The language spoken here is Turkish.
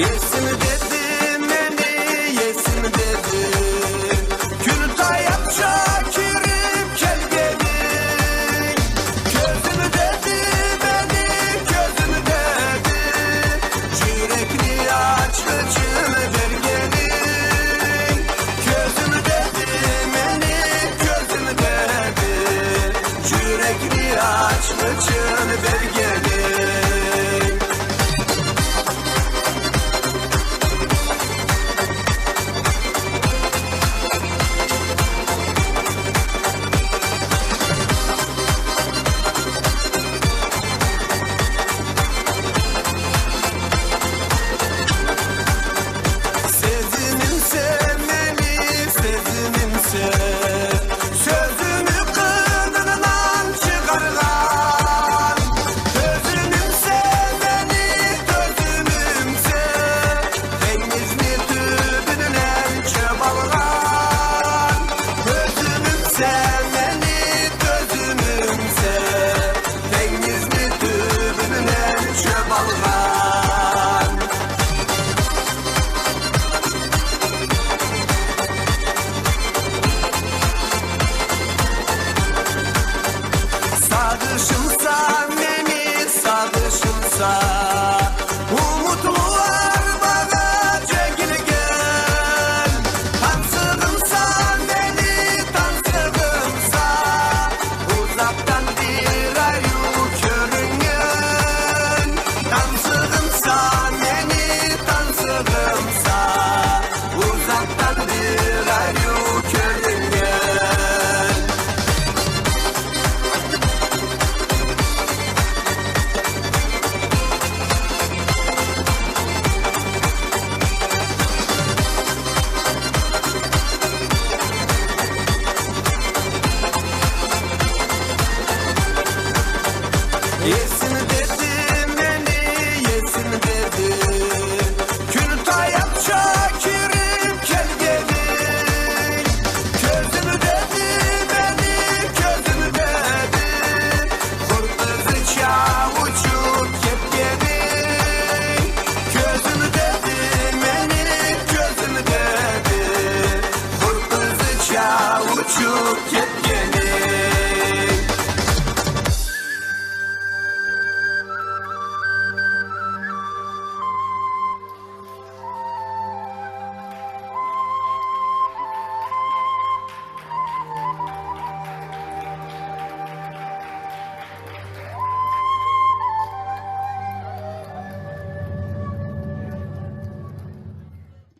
Yesin dedi beni, yesin dedi. Kürtay Şakir'im gel gelin. Gözümü dedi beni, gözümü dedi. Yürekli aç kıçını ver gelin. Gözümü dedi beni, gözümü dedi. Yürekli aç kıçını ver gelin. Sözümü kınından çıkargan. Gözümümse beni, gözümümse denizli tübünden çabalgan. Gözümümse beni, gözümümse denizli tübünden çabalgan. Sadışımsa beni, sadışımsa umutlular bana çekil gel. Tansığımsa beni, tansığımsa uzaktan bir ayu görüngen. Tansığımsa beni, tansığımsa uzaktan bir ayu görüngen. Yesin dedi beni, yesin dedi. Kürtay Şakir'im gel gelin. Gözümü dedi beni, gözümü dedi. Kırmızı çavuçuk hep gelin. Gözümü dedi beni, gözümü dedi. Kırmızı çavuçuk hep gelin.